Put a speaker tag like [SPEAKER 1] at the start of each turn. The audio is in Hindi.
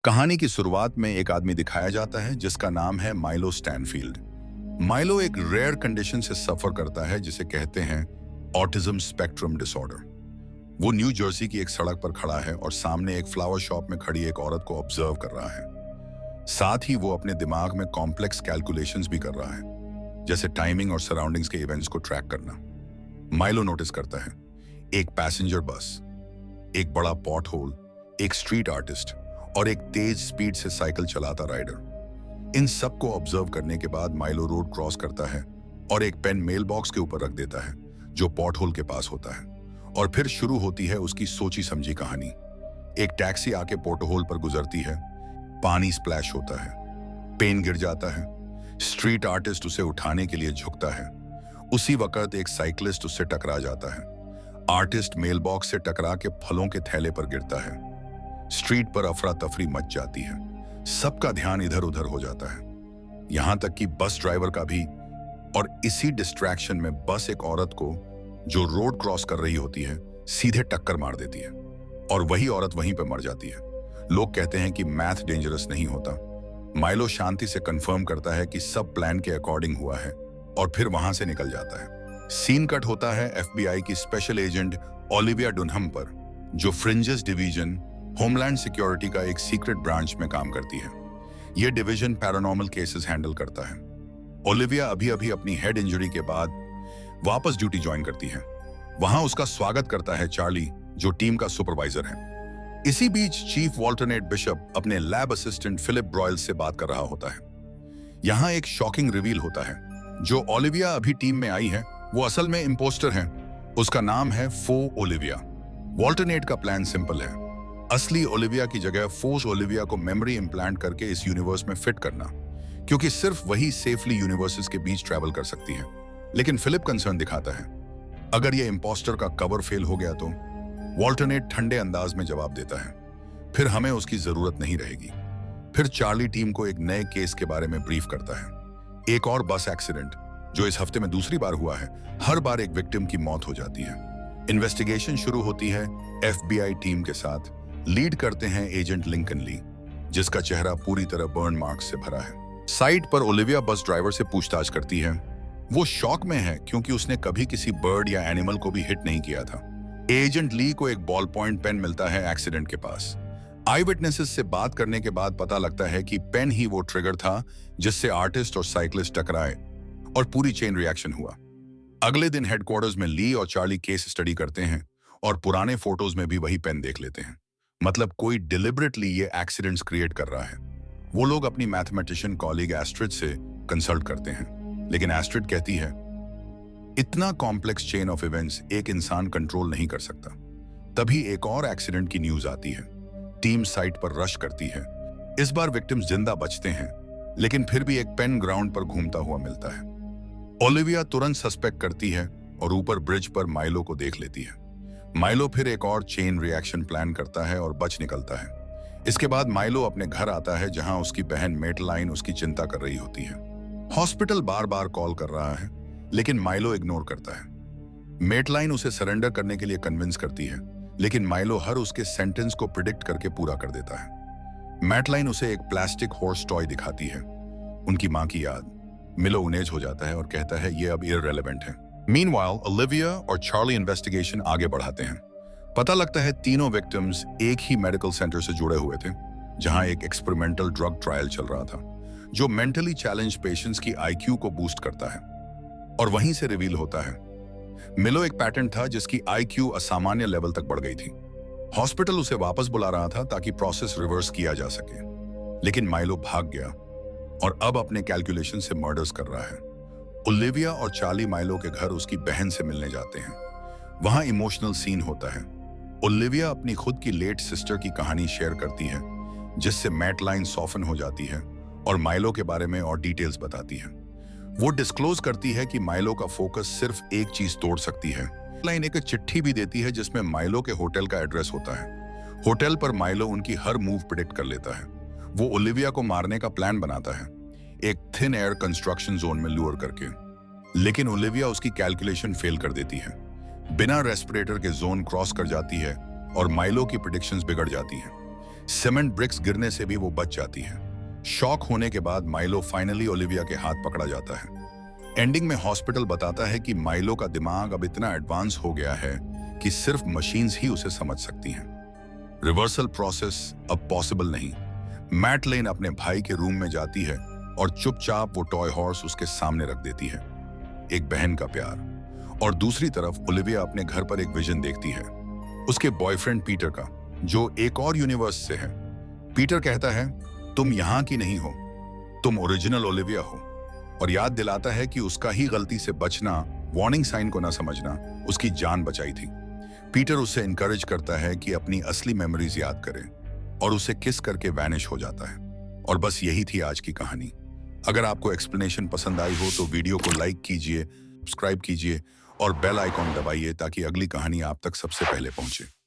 [SPEAKER 1] कहानी की शुरुआत में एक आदमी दिखाया जाता है जिसका नाम है माइलो स्टैनफील्ड। माइलो एक रेयर कंडीशन से सफर करता है जिसे कहते हैं ऑटिज्म स्पेक्ट्रम डिसऑर्डर। वो न्यू जर्सी की एक सड़क पर खड़ा है और सामने एक फ्लावर शॉप में खड़ी एक औरत को ऑब्जर्व कर रहा है। साथ ही वो अपने दिमाग में कॉम्प्लेक्स कैलकुलेशंस भी कर रहा है, जैसे टाइमिंग और सराउंडिंग्स के इवेंट्स को ट्रैक करना। माइलो नोटिस करता है एक पैसेंजर बस, एक बड़ा पॉट होल, एक स्ट्रीट आर्टिस्ट और एक तेज स्पीड से साइकिल चलाता राइडर। इन सब को ऑब्जर्व करने के बाद माइलो रोड क्रॉस करता है और एक पेन मेल बॉक्स के ऊपर रख देता है जो पॉट होल के पास होता है। और फिर शुरू होती है उसकी सोची समझी कहानी। एक टैक्सी आके पॉट होल पर गुजरती है, पानी स्प्लैश होता है, पेन गिर जाता है, स्ट्रीट आर्टिस्ट उसे उठाने के लिए झुकता है। उसी वक्त एक साइकिलिस्ट उससे टकरा जाता है। आर्टिस्ट मेल बॉक्स से टकरा के फलों के थैले पर गिरता है। स्ट्रीट पर अफरा तफरी मच जाती है, सबका ध्यान इधर उधर हो जाता है, यहां तक कि बस ड्राइवर का भी। और इसी डिस्ट्रैक्शन में बस एक औरत को जो रोड क्रॉस कर रही होती है सीधे टक्कर मार देती है और वही औरत वहीं पर मर जाती है। लोग कहते हैं कि मैथ डेंजरस नहीं होता। माइलो शांति से कंफर्म करता है कि सब प्लान के अकॉर्डिंग हुआ है और फिर वहां से निकल जाता है। सीन कट होता है FBI की स्पेशल एजेंट ओलिविया डुनहम पर, जो फ्रिंजेस डिवीजन होमलैंड सिक्योरिटी का एक सीक्रेट ब्रांच में काम करती है। यह डिवीजन पैरानॉर्मल केसेस हैंडल करता है। ओलिविया अभी अभी अपनी हेड इंजरी के बाद वापस ड्यूटी ज्वाइन करती है। वहां उसका स्वागत करता है चार्ली, जो टीम का सुपरवाइजर है। इसी बीच चीफ वॉल्टरनेट बिशप अपने लैब असिस्टेंट फिलिप ब्रॉयल से बात कर रहा होता है। यहां एक शॉकिंग रिवील होता है, जो ओलिविया अभी टीम में आई है वो असल में इम्पोस्टर है। उसका नाम है फो ओलिविया। वॉल्टरनेट का प्लान सिंपल है, असली ओलिविया की जगह फोर्स ओलिविया को मेमोरी इम्प्लांट करके इस यूनिवर्स में फिट करना, क्योंकि सिर्फ वही सेफली यूनिवर्सेस के बीच ट्रैवल कर सकती है। लेकिन फिलिप कंसर्न दिखाता है, अगर ये इम्पोस्टर का कवर फेल हो गया तो। वॉल्टरनेट ठंडे अंदाज में जवाब देता है, फिर हमें उसकी जरूरत नहीं रहेगी। फिर चार्ली टीम को एक नए केस के बारे में ब्रीफ करता है, एक और बस एक्सीडेंट जो इस हफ्ते में दूसरी बार हुआ है। हर बार एक विक्टिम की मौत हो जाती है। इन्वेस्टिगेशन शुरू होती है FBI टीम के साथ। लीड करते हैं एजेंट लिंकन ली, जिसका चेहरा पूरी तरह बर्न मार्क्स से भरा है। साइट पर ओलिविया बस ड्राइवर से पूछताछ करती है। वो शॉक में है क्योंकि उसने कभी किसी बर्ड या एनिमल को भी हिट नहीं किया था। एजेंट ली को एक बॉल पॉइंट पेन मिलता है एक्सीडेंट के पास। आई विटनेसेस से बात करने के बाद पता लगता है कि पेन ही वो ट्रिगर था जिससे आर्टिस्ट और साइकिलिस्ट टकराए और पूरी चेन रिएक्शन हुआ। अगले दिन हेडक्वार्टर्स में ली और चार्ली केस स्टडी करते हैं और पुराने फोटोज में भी वही पेन देख लेते हैं। मतलब कोई डिलिबरेटली ये एक्सीडेंट्स क्रिएट कर रहा है। वो लोग अपनी मैथमेटिशियन कॉलीग एस्ट्रिड से कंसल्ट करते हैं, लेकिन एस्ट्रिड कहती है इतना कॉम्प्लेक्स चेन ऑफ इवेंट्स एक इंसान कंट्रोल नहीं कर सकता। तभी एक और एक्सीडेंट की न्यूज आती है। टीम साइट पर रश करती है। इस बार विक्टिम्स जिंदा बचते हैं, लेकिन फिर भी एक पेन ग्राउंड पर घूमता हुआ मिलता है। ओलिविया तुरंत सस्पेक्ट करती है और ऊपर ब्रिज पर माइलो को देख लेती है। माइलो फिर एक और चेन रिएक्शन प्लान करता है और बच निकलता है। इसके बाद माइलो अपने घर आता है, जहां उसकी बहन मेटलाइन उसकी चिंता कर रही होती है। हॉस्पिटल बार बार कॉल कर रहा है, लेकिन माइलो इग्नोर करता है। मेटलाइन उसे सरेंडर करने के लिए कन्विंस करती है, लेकिन माइलो हर उसके सेंटेंस को प्रिडिक्ट करके पूरा कर देता है। मेटलाइन उसे एक प्लास्टिक हॉर्स टॉय दिखाती है, उनकी मां की याद। मिलो उनेज हो जाता है और कहता है ये अब इररिलेवेंट है। मीनवाइल ओलिविया और चार्ली इन्वेस्टिगेशन आगे बढ़ाते हैं। पता लगता है तीनों विक्टिम्स एक ही मेडिकल सेंटर से जुड़े हुए थे, जहां एक एक्सपेरिमेंटल ड्रग ट्रायल चल रहा था जो मेंटली चैलेंज पेशेंट्स की IQ को बूस्ट करता है। और वहीं से रिवील होता है मिलो एक पैटेंट था जिसकी IQ असामान्य लेवल तक बढ़ गई थी। हॉस्पिटल उसे वापस बुला रहा था ताकि प्रोसेस रिवर्स किया जा सके, लेकिन माइलो भाग गया और अब अपने कैलकुलेशन से मर्डर्स कर रहा है। ओलिविया और चार्ली माइलो के घर उसकी बहन से मिलने जाते हैं। वहां इमोशनल सीन होता है। ओलिविया अपनी खुद की लेट सिस्टर की कहानी शेयर करती है, जिससे मेटलाइन सॉफन हो जाती है और माइलो के बारे में और डिटेल्स बताती है। वो डिस्क्लोज करती है कि माइलो का फोकस सिर्फ एक चीज तोड़ सकती है। मेटलाइन एक चिट्ठी भी देती है जिसमें माइलो के होटल का एड्रेस होता है। होटल पर माइलो उनकी हर मूव प्रिडिक्ट कर लेता है। वो ओलिविया को मारने का प्लान बनाता है, एक थिन एयर कंस्ट्रक्शन जोन में लूर करके, लेकिन ओलिविया उसकी कैलकुलेशन फेल कर देती है। बिना रेस्पिरेटर के जोन क्रॉस कर जाती है और माइलो की प्रेडिक्शंस बिगड़ जाती हैं। सीमेंट ब्रिक्स गिरने से भी वो बच जाती है। शॉक होने के बाद माइलो फाइनली ओलिविया के हाथ पकड़ा जाता है। एंडिंग में हॉस्पिटल बताता है कि माइलो का दिमाग अब इतना एडवांस हो गया है कि सिर्फ मशीन्स ही उसे समझ सकती हैं। रिवर्सल प्रोसेस अब पॉसिबल नहीं। मैट लेन अपने भाई के रूम में जाती है और चुपचाप वो टॉय हॉर्स उसके सामने रख देती है। एक बहन का प्यार। और दूसरी तरफ ओलिविया अपने घर पर एक विजन देखती है, उसके बॉयफ्रेंड पीटर का, जो एक और यूनिवर्स से है। पीटर कहता है, तुम यहाँ की नहीं हो, तुम ओरिजिनल ओलिविया हो, और याद दिलाता है कि उसका ही गलती से बचना, वार्निंग साइन को ना समझना, उसकी जान बचाई थी। पीटर उसे इनकरेज करता है कि अपनी असली मेमोरीज याद करे और उसे किस करके वैनिश हो जाता है। और बस यही थी आज की कहानी। अगर आपको एक्सप्लेनेशन पसंद आई हो तो वीडियो को लाइक कीजिए, सब्सक्राइब कीजिए और बेल आइकॉन दबाइए ताकि अगली कहानी आप तक सबसे पहले पहुंचे।